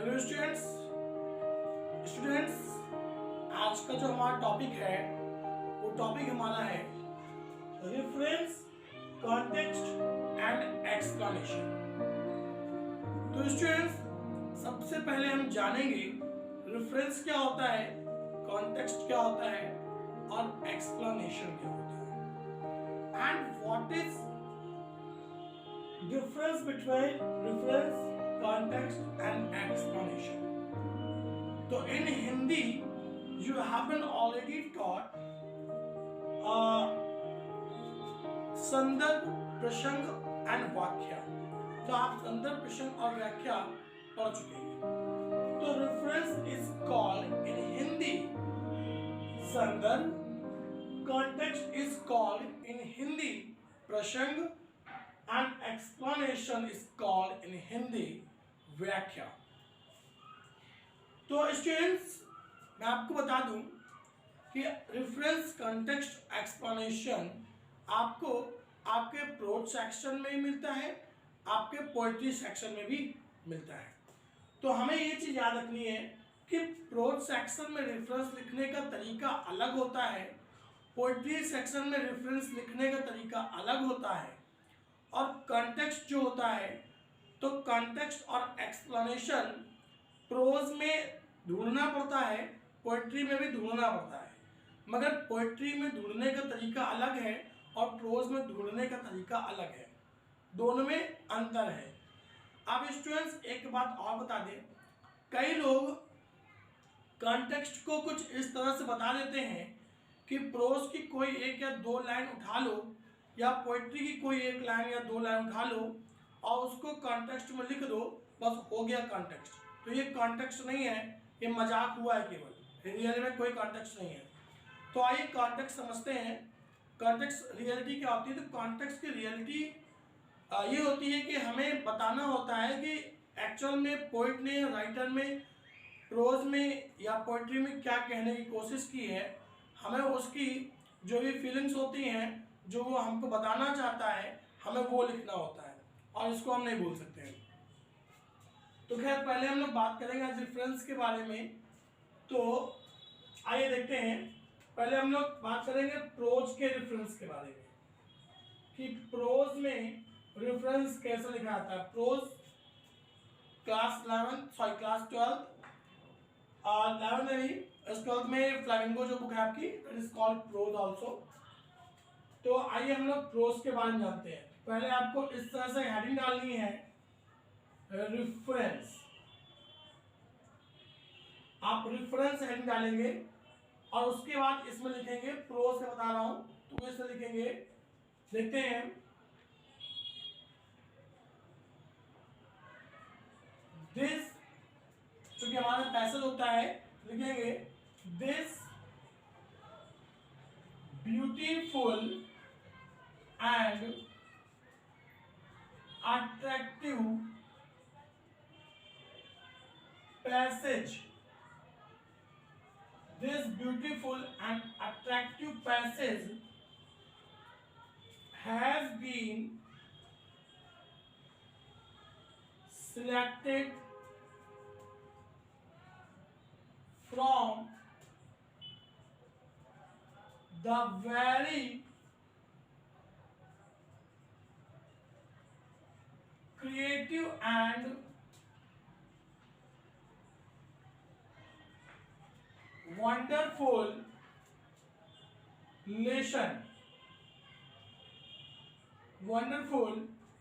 Hello students students आज का जो हमारा टॉपिक है वो टॉपिक हमारा है रेफरेंस कॉन्टेक्स्ट एंड एक्सप्लेनेशन। तो स्टूडेंट्स सबसे पहले हम जानेंगे रेफरेंस क्या होता है, कॉन्टेक्स्ट क्या होता है और एक्सप्लेनेशन क्या होता है and what is difference between reference context and explanation. So in Hindi you have been already taught संदर्भ, प्रसंग एंड वाक्य। तो आप संदर्भ, प्रसंग और व्याख्या पढ़ चुके हैं। तो reference is called in Hindi संदर्भ, context is called in Hindi प्रसंग and explanation is called in Hindi व्याख्या। तो स्टूडेंट्स मैं आपको बता दूं कि रेफरेंस कॉन्टेक्स्ट एक्सप्लेनेशन आपको आपके प्रोज सेक्शन में भी मिलता है, आपके पोएट्री सेक्शन में भी मिलता है। तो हमें ये चीज़ याद रखनी है कि प्रोज सेक्शन में रेफरेंस लिखने का तरीका अलग होता है, पोएट्री सेक्शन में रेफरेंस लिखने का तरीका अलग होता है और कॉन्टेक्स्ट जो होता है तो कॉन्टेक्स्ट और एक्सप्लेनेशन प्रोज में ढूंढना पड़ता है, पोएट्री में भी ढूंढना पड़ता है, मगर पोएट्री में ढूंढने का तरीका अलग है और प्रोज में ढूंढने का तरीका अलग है, दोनों में अंतर है। अब स्टूडेंट्स एक बात और बता दें, कई लोग कॉन्टेक्स्ट को कुछ इस तरह से बता देते हैं कि प्रोज की कोई एक या दो लाइन उठा लो या पोइट्री की कोई एक लाइन या दो लाइन उठा लो और उसको कॉन्टेक्स्ट में लिख दो, बस हो गया कॉन्टेक्स्ट। तो ये कॉन्टेक्स्ट नहीं है, ये मजाक हुआ है, केवल रियल में कोई कॉन्टेक्स्ट नहीं है। तो आइए कॉन्टेक्स्ट समझते हैं। कॉन्टेक्स्ट रियलिटी क्या होती है? तो कॉन्टेक्स्ट की रियलिटी ये होती है कि हमें बताना होता है कि एक्चुअल में पोइट ने, राइटर में, प्रोज में या पोइट्री में क्या कहने की कोशिश की है, हमें उसकी जो भी फीलिंग्स होती हैं, जो वो हमको बताना चाहता है, हमें वो लिखना होता है और इसको हम नहीं भूल सकते हैं। तो खैर पहले हम लोग बात करेंगे आज रेफरेंस के बारे में। तो आइए देखते हैं, पहले हम लोग बात करेंगे प्रोज के रेफरेंस के बारे में कि प्रोज में रेफरेंस कैसे लिखा जाता है। प्रोज क्लास 12 और 11 में भी, 12th में फ्लेमिंगो जो बुक है आपकी, that is called prose also. तो आइए हम लोग प्रोज के बारे में जानते हैं। पहले आपको इस तरह से हेडिंग डालनी है, रेफरेंस। आप रेफरेंस हेडिंग डालेंगे और उसके बाद इसमें लिखेंगे, प्रोज का बता रहा हूं तो इसमें लिखेंगे, देखते हैं, दिस, चूंकि हमारा पैसेज होता है, लिखेंगे this beautiful and attractive passage, this beautiful and attractive passage has been selected from the very creative and wonderful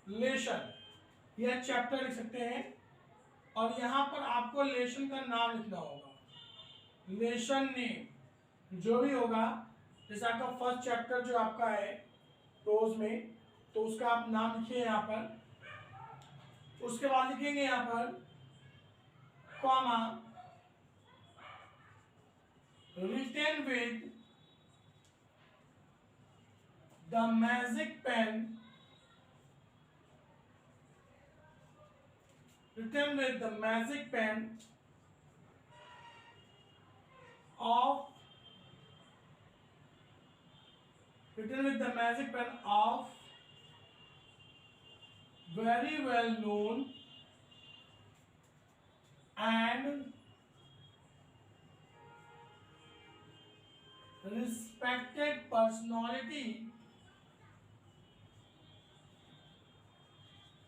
lesson, यह चैप्टर लिख सकते हैं और यहां पर आपको लेसन का नाम लिखना होगा, लेसन नेम जो भी होगा। जैसे आपका फर्स्ट चैप्टर जो आपका है प्रोज में, तो उसका आप नाम लिखिए यहां पर। उसके बाद लिखेंगे यहां पर comma, written with the magic pen, written with the magic pen of, written with the magic pen of very well known and respected personality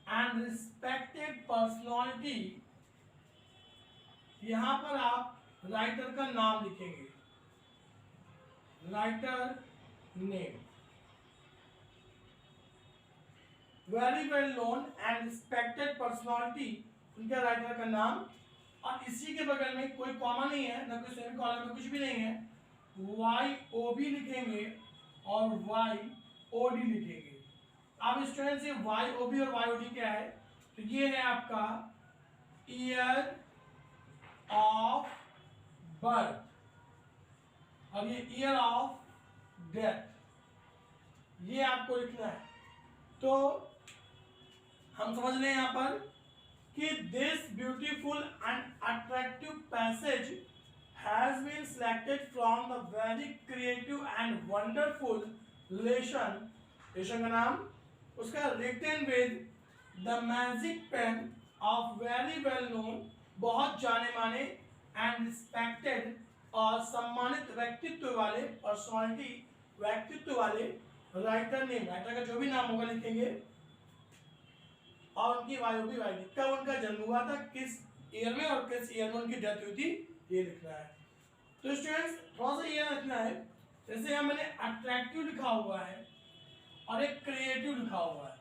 and respected personality, यहां पर आप राइटर का नाम लिखेंगे, writer name, very well known and respected personality, उनके writer का नाम, और इसी के बगल में कोई कॉमा नहीं है, ना कोई सेमीकोलन में कुछ भी नहीं है, YOB लिखेंगे और YOD लिखेंगे। अब स्टूडेंट्स ये YOB और YOD क्या है, तो ये है आपका ईयर ऑफ बर्थ और ये ईयर ऑफ डेथ, ये आपको लिखना है। तो हम समझ लें यहाँ पर कि this beautiful and attractive passage has been selected from the very creative and wonderful lesson, lesson का नाम उसका, written with the magic pen of very well known, बहुत जाने माने एंड रिस्पेक्टेड और सम्मानित व्यक्तित्व वाले, पर्सनालिटी व्यक्तित्व वाले राइटर नेम, राइटर का जो भी नाम होगा लिखेंगे, और उनकी YOB वाली कब उनका जन्म हुआ था, किस ईयर में और किस ईयर में उनकी डेथ हुई थी, ये लिखना है। तो स्टूडेंट्स थोड़ा सा ये लिखना है, जैसे यहाँ मैंने अट्रैक्टिव लिखा हुआ है और एक क्रिएटिव लिखा हुआ है।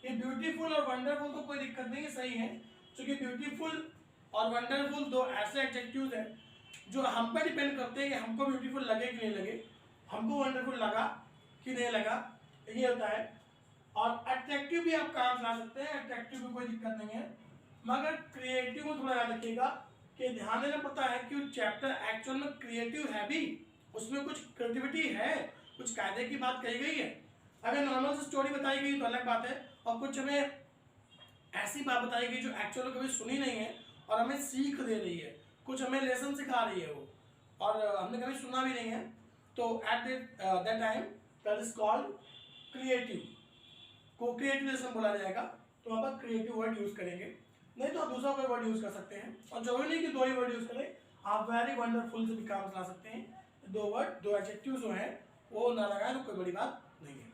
ये ब्यूटीफुल और वंडरफुल तो कोई दिक्कत नहीं है, सही है, क्योंकि ब्यूटीफुल और वंडरफुल दो ऐसे एडजेक्टिव्स हैं जो हम पे डिपेंड करते हैं कि हमको ब्यूटीफुल लगे कि नहीं लगे, हमको वंडरफुल लगा कि नहीं लगा, ये होता है। और अट्रैक्टिव भी आप काम ला सकते हैं, अट्रैक्टिव में कोई दिक्कत नहीं है, मगर क्रिएटिव में थोड़ा याद रखिएगा कि ध्यान देना पड़ता है कि चैप्टर एक्चुअल में क्रिएटिव है भी, उसमें कुछ क्रिएटिविटी है, कुछ कायदे की बात कही गई है। अगर नॉर्मल से स्टोरी बताई गई तो अलग बात है, और कुछ हमें ऐसी बात बताई गई जो एक्चुअल कभी सुनी नहीं है और हमें सीख दे रही है, कुछ हमें लेसन सिखा रही है वो, और हमने कभी सुना भी नहीं है, तो at that time that is called creative, को क्रिएटिव लेसन बोला जाएगा। तो वहाँ पर क्रिएटिव वर्ड यूज करेंगे, नहीं तो आप दूसरा कोई वर्ड यूज कर सकते हैं, और जरूरी नहीं कि दो ही वर्ड यूज करें, आप वेरी वंडरफुल से भी काम चला सकते हैं। दो वर्ड, दो एडजेक्टिव्स जो हैं वो ना लगाए तो कोई बड़ी बात नहीं है।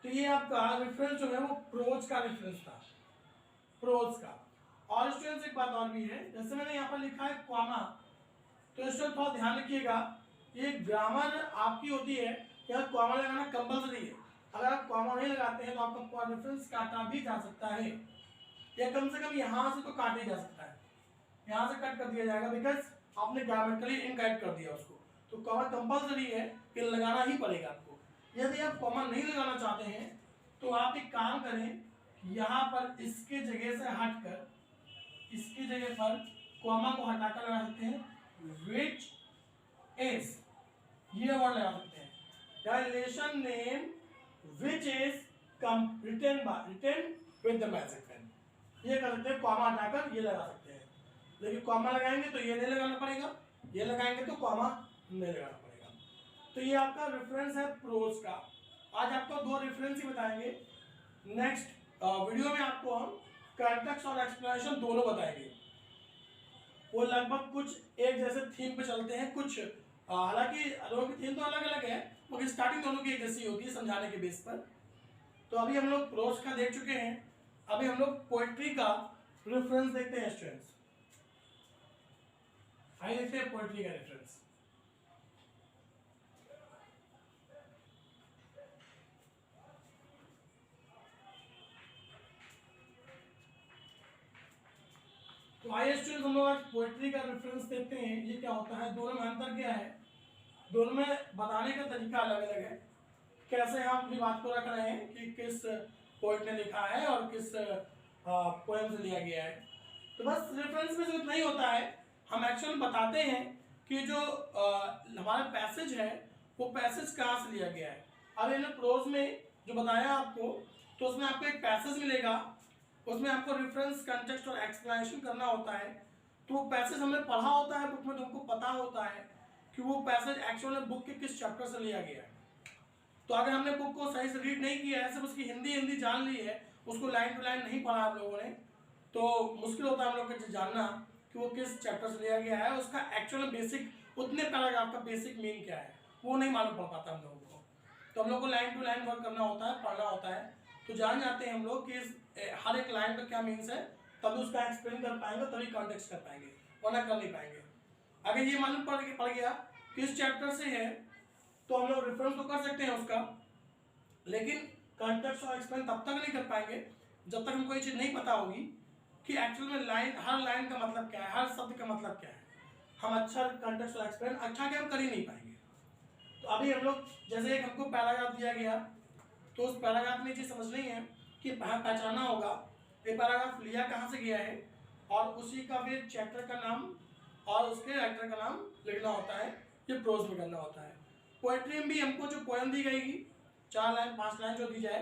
तो ये आपका रेफरेंस जो है वो प्रोज का रेफरेंस था, प्रोज का। और स्टूडेंट्स एक बात और भी है, जैसे मैंने यहाँ पर लिखा है कॉमा, तो स्टूडेंट थोड़ा ध्यान रखिएगा, ये ग्रामर आपकी होती है, यहाँ कॉमा लगाना कंपल्सरी है। अगर आप कॉमा नहीं लगाते हैं तो आपका रेफरेंस काटा भी जा सकता है, या कम से कम यहाँ से तो काटा ही जा सकता है, यहाँ से कट कर दिया जाएगा, बिकॉज आपने ग्रामेटिकली इनकरेक्ट कर दिया उसको। तो कॉमा कंपल्सरी है कि लगाना ही पड़ेगा आपको। यदि आप कॉमा नहीं लगाना चाहते हैं तो आप एक काम करें, यहाँ पर इसके जगह से हटकर, इसकी जगह पर कॉमा को हटाकर लगा सकते हैं विच इज, ये वर्ड लगा सकते हैं, या relation name which is written with the magic pen, ये कर सकते हैं, कॉमा हटाकर ये लगा सकते हैं। लेकिन कॉमा लगाएंगे तो ये नहीं लगाना पड़ेगा, ये लगाएंगे तो कॉमा नहीं लगाना पड़ेगा। तो ये आपका रेफरेंस है प्रोज का। आज आपको दो रेफरेंस ही बताएंगे, नेक्स्ट वीडियो में आपको हम कॉन्टेक्स्ट और एक्सप्लेनेशन दोनों बताएंगे। वो लगभग कुछ एक जैसे थीम पे चलते हैं, कुछ हालांकि दोनों की थीम तो अलग अलग है, मगर स्टार्टिंग दोनों की एक जैसी होती है समझाने के बेस पर। तो अभी हम लोग प्रोज का देख चुके हैं, अभी हम लोग पोएट्री का रेफरेंस देखते हैं स्टूडेंट्स। आइए देखते हैं पोएट्री का रेफरेंस। तो आइए स्टूडेंट्स हम लोग आज पोएट्री का रेफरेंस देखते हैं, ये क्या होता है, दोनों में अंतर क्या है, दोनों में बताने का तरीका अलग अलग है, कैसे हम अपनी बात को रख रहे हैं कि किस पोएट ने लिखा है और किस पोएम से लिया गया है। तो बस रेफरेंस में जरूरत नहीं होता है, हम एक्चुअली बताते हैं कि जो हमारा पैसेज है वो पैसेज कहाँ से लिया गया है। अब इन्हें प्रोज में जो बताया आपको, तो उसमें आपको एक पैसेज मिलेगा, उसमें आपको रेफरेंस, कॉन्टेक्स्ट और एक्सप्लेनेशन करना होता है। तो वो पैसेज हमने पढ़ा होता है बुक में, तो हमको पता होता है कि वो पैसेज एक्चुअली बुक के किस चैप्टर से लिया गया है। तो अगर हमने बुक को सही से रीड नहीं किया है, सिर्फ उसकी हिंदी जान ली है, उसको लाइन टू लाइन नहीं पढ़ा आप लोगों ने, तो मुश्किल होता है हम लोग को जानना कि वो किस चैप्टर से लिया गया है, उसका एक्चुअल बेसिक, उतने पैराग्राफ का बेसिक मीन क्या है, वो नहीं मालूम पड़ पाता हम लोगों को। तो हम लोग को लाइन टू लाइन वर्क करना होता है, पढ़ना होता है। तो जान जाते हैं हम लोग कि हर एक लाइन का क्या मीन्स है, तभी उसका एक्सप्लेन कर पाएंगे, तभी कॉन्टेक्स्ट कर पाएंगे, वरना कर नहीं पाएंगे। अगर ये मालूम पड़ गया कि इस चैप्टर से है तो हम लोग रेफरेंस तो कर सकते हैं उसका, लेकिन कॉन्टेक्स्ट और एक्सप्लेन तब तक नहीं कर पाएंगे जब तक हमको ये चीज़ नहीं पता होगी कि एक्चुअल में हर लाइन का मतलब क्या है, हर शब्द का मतलब क्या है। हम अच्छा कॉन्टेक्स्ट और एक्सप्लेन अच्छा क्या हम कर ही नहीं पाएंगे। तो अभी हम लोग जैसे एक हमको पैराग्राफ दिया गया, तो उस पैराग्राफ में चीज़ समझनी है कि पहचानना होगा ये पैराग्राफ लिया कहाँ से गया है, और उसी का फिर चैप्टर का नाम और उसके राइटर का नाम लिखना होता है। ये प्रोज में करना होता है। पोएट्री में भी हमको जो पोएम दी गई 4 लाइन 5 लाइन जो दी जाए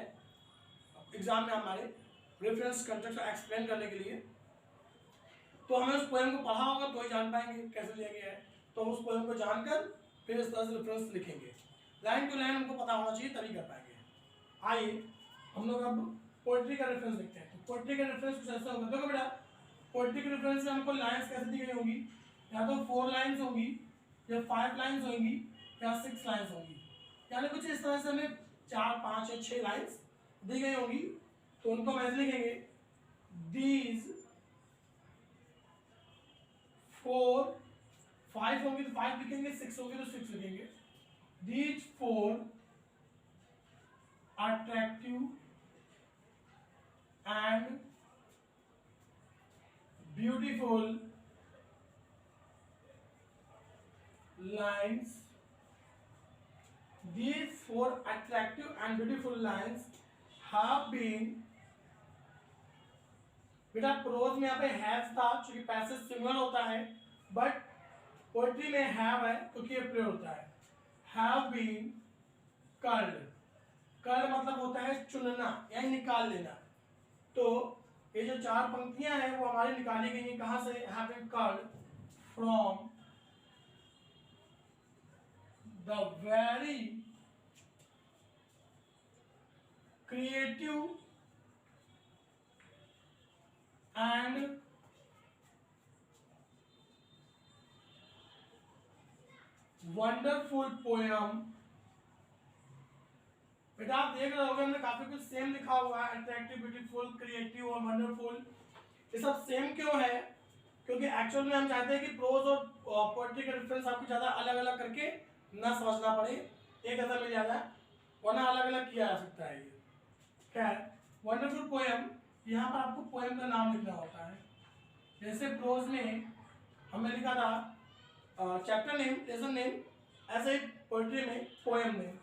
एग्जाम में हमारे रेफरेंस कंटेक्स्ट एक्सप्लेन करने के लिए, तो हमें उस पोएम को पढ़ा होगा तो ही जान पाएंगे कैसे लिया गया है। तो उस पोएम को जानकर फिर इस तरह से रेफरेंस लिखेंगे। लाइन टू लाइन हमको पता होना चाहिए तभी कर पाएंगे। आइए हम लोग अब पोएट्री का रेफरेंस देखते हैं। तो पोएट्री का रेफरेंस कुछ ऐसा होगा। देखो बेटा, पोएट्री के रेफरेंस में हमको लाइन्स कैसे दी गई होंगी, या तो 4 लाइन्स होंगी, या 5 लाइन्स होंगी, या 6 लाइन्स होंगी। यानी कुछ इस तरह से हमें 4 5 या 6 लाइन्स दी गई होंगी। तो उनको हम ऐसे लिखेंगे, दीज 4 5 होंगी तो 5 लिखेंगे, 6 होंगी तो 6 लिखेंगे। These 4 attractive and beautiful lines, these 4 attractive and beautiful lines have been, बेटा प्रोज में यहाँ पे हैव था क्योंकि पैसेज सिंगुलर होता है, बट पोएट्री में हैव है क्योंकि ये प्लूरल होता है। हैव बीन कर्ल्ड, कर्ल मतलब होता है चुनना यानी निकाल लेना। तो ये जो 4 पंक्तियां हैं वो हमारी निकाली गई हैं कहां से, have been culled from the very creative and wonderful poem. बेटा आप देख रहे होंगे हमने काफी कुछ सेम लिखा हुआ है, अट्रैक्टिव, ब्यूटीफुल, क्रिएटिव और वंडरफुल। ये सब सेम क्यों है, क्योंकि एक्चुअल में हम चाहते हैं कि प्रोज और पोएट्री का डिफरेंस आपको ज्यादा अलग अलग करके ना समझना पड़े, एक ऐसा मिल जाता है, वरना अलग अलग किया जा सकता है। ये खैर वंडरफुल पोएम, यहाँ पर आपको पोएम का नाम लिखना होता है। जैसे प्रोज में हमने लिखा था चैप्टर नेम, लेसन नेम, ऐसे ही पोएट्री में पोएम नेम।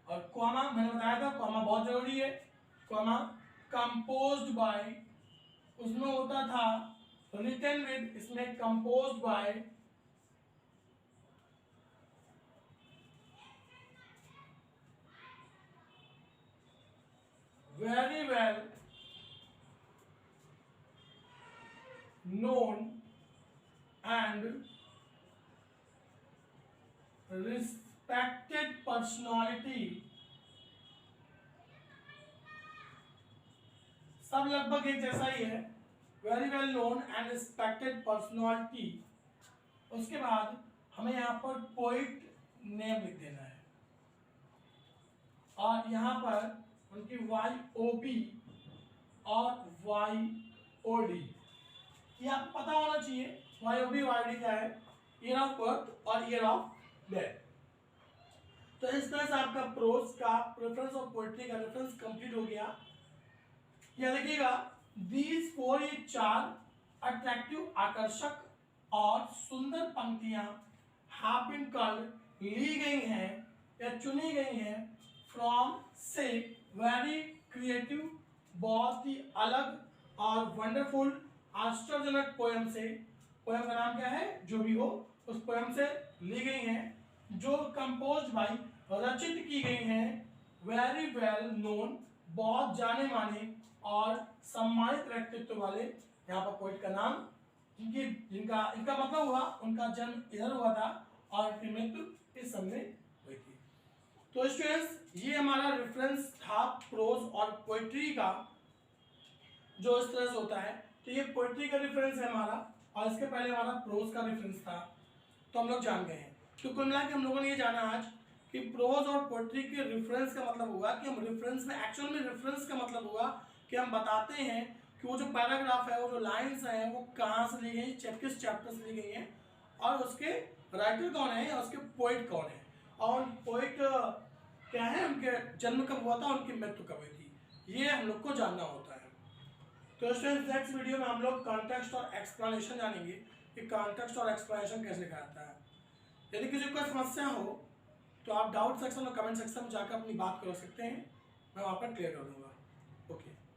और कॉमा मैंने बताया था, कॉमा बहुत जरूरी है। कॉमा कंपोज्ड बाय, उसमें होता था रिटन विद, इसमें composed bye very well known and respected personality। सब लगभग एक जैसा ही है, very well known and respected personality. उसके बाद हमें यहाँ पर पोइट नेम लिख देना है, और यहाँ पर उनकी YOB और YOD, ये आपको पता होना चाहिए। YOB YOD क्या है, ईयर ऑफ बर्थ और ईयर ऑफ डेथ। तो इस तरह से आपका प्रोज का रेफरेंस और पोएट्री का रेफरेंस कंप्लीट हो गया। यह देखिएगा, दीज 4, ये 4 अट्रैक्टिव, आकर्षक और सुंदर पंक्तियां हैव बीन कॉल्ड, ली गई हैं या चुनी गई हैं, फ्रॉम से वेरी क्रिएटिव, बहुत ही अलग और वंडरफुल, आश्चर्यजनक पोएम से। पोएम का नाम क्या है, जो भी हो, उस पोएम से ली गई हैं, जो कंपोज्ड बाय, रचित की गई हैं, वेरी वेल नोन, बहुत जाने माने और सम्मानित व्यक्तित्व वाले। यहाँ पर पोएट का नाम, जिनका मतलब हुआ उनका जन्म इधर हुआ था और उनकी मृत्यु इस समय हुई थी। तो स्टूडेंट्स, ये हमारा रेफरेंस था प्रोज और पोएट्री का, जो इस तरह से होता है। तो ये पोएट्री का रेफरेंस है हमारा, और इसके पहले हमारा प्रोज का रेफरेंस था। तो हम लोग जान गए हैं। तो कुल मिला के हम लोगों ने ये जाना आज कि प्रोज और पोएट्री के रेफरेंस का मतलब हुआ कि हम रेफरेंस में, एक्चुअल में रेफरेंस का मतलब हुआ कि हम बताते हैं कि वो जो पैराग्राफ है, वो जो लाइन्स हैं, वो कहाँ से ली गई, किस चैप्टर से ली गई हैं, और उसके राइटर कौन है या उसके पोइट कौन है, और पोइट क्या है, उनके जन्म कब हुआ था, उनकी मृत्यु कब हुई थी, ये हम लोग को जानना होता है। तो स्टूडेंट्स नेक्स्ट वीडियो में हम लोग कॉन्टेक्स्ट और एक्सप्लेनेशन जानेंगे कि कॉन्टेक्स्ट और एक्सप्लेनेशन कैसे कहता है। यदि किसी को समस्या हो तो आप डाउट सेक्शन और कमेंट सेक्शन में जाकर अपनी बात कर सकते हैं, मैं वहाँ पर क्लियर कर दूँगा। ओके।